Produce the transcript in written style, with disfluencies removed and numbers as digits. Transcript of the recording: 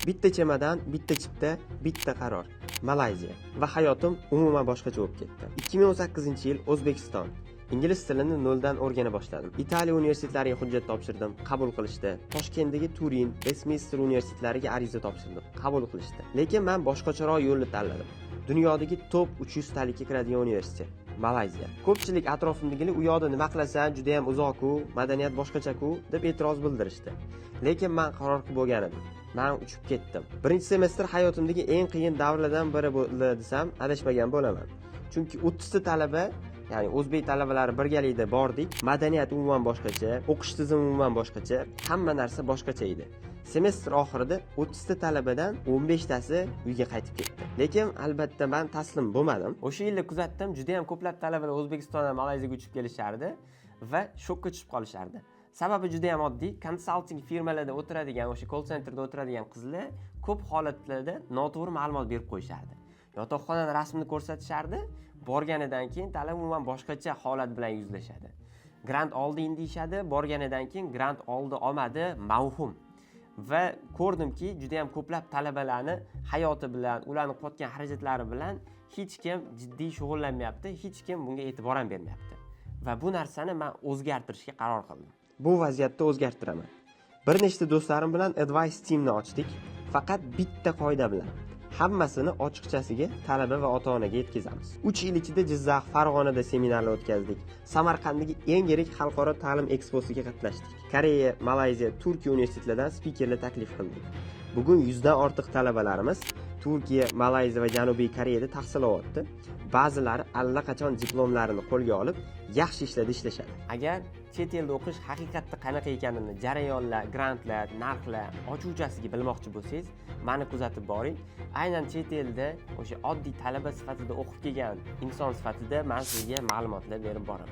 Bitta chemadan, bitta chipta, bitta qaror. Malayziya va hayotim umuman boshqacha bo'lib ketdi. 2018-yil O'zbekiston. Ingliz tilini noldan o'rgana boshladim. Italiya universitetlariga hujjat topshirdim, qabul qilishdi. Toshkentdagi Turin, Westminster universitetlariga ariza topshirdim, qabul qilishdi. Lekin men boshqacharoq yo'lni tanladim. Dunyodagi top 300 talikka kiradigan universitet. Malayziya. Ko'pchilik atrofimdagilar u yoqda nima qilasan, juda ham uzoq-ku, madaniyat boshqacha-ku deb e'tiroz bildirishdi. Lekin men qaror qilib bo'lgan edim. Men uchib ketdim. Birinchi semestr hayotimdagi eng qiyin davrlardan biri bo'ldi desam, adashmagan bo'laman. Chunki 30 ta talaba, ya'ni o'zbek talabalari birgalikda bordik. Madaniyat umuman boshqacha, o'qish tizimi umuman boshqacha, hamma narsa boshqacha edi. Semestr oxirida 30 ta talabadan 15 tasi uyga qaytib ketdi. Lekin albatta men taslim bo'lmadim. O'sha yilda kuzatdim, juda ham ko'plab talabalar O'zbekistondan Malayziyaga uchib kelishardi va shokka tushib qolishardi. Sababi juda ham oddiy, konsalting firmalarda o'tiradigan, o'sha call centerda o'tiradigan qizlar ko'p holatlarda noto'g'ri ma'lumot berib qo'yishardi. Yotoqxonani rasmini ko'rsatishardi, borganidan keyin talaba umuman boshqacha holat bilan yuzlashadi. Grant olding deyshadi, borganidan keyin grant olmadi, mavhum. Va ko'rdimki, juda ham ko'plab talabalarni hayoti bilan, ularning qotgan xarajatlari bilan hech kim jiddiy shug'ullanmayapti, hech kim bunga e'tibor ham bermayapti. Va bu narsani men o'zgartirishga qaror qildim. Bu vaziyatni o'zgartiraman. Bir nechta do'stlarim bilan advice teamni ochdik, faqat bitta qoida bilan. Hammasini ochiqchasiga talaba va ota-onaga yetkazamiz. 3 yil ichida Jizzax, Farg'onada seminarlar o'tkazdik. Samarqanddagi eng yirik xalqaro ta'lim eksposiga qatnashdik. Koreya, Malayziya, Turkiya universitetlaridan spikerlar taklif qildik. Bugun 100 dan ortiq talabalarimiz Turkiya, Malayziya va Janubiy Koreyada tahsil olyapti. Ba'zilari allaqachon diplomlarini qo'lga olib, yaxshi ishlarda ishlashadi. Agar chet elda o'qish haqiqatda qanaqa ekanini, jarayonlar, grantlar, narxlar ochuvchasiga bilmoqchi bo'lsangiz, meni kuzatib boring. Aynan chet elda o'sha oddiy talaba sifatida o'qib kelgan inson sifatida men sizga ma'lumotlar berib boraman.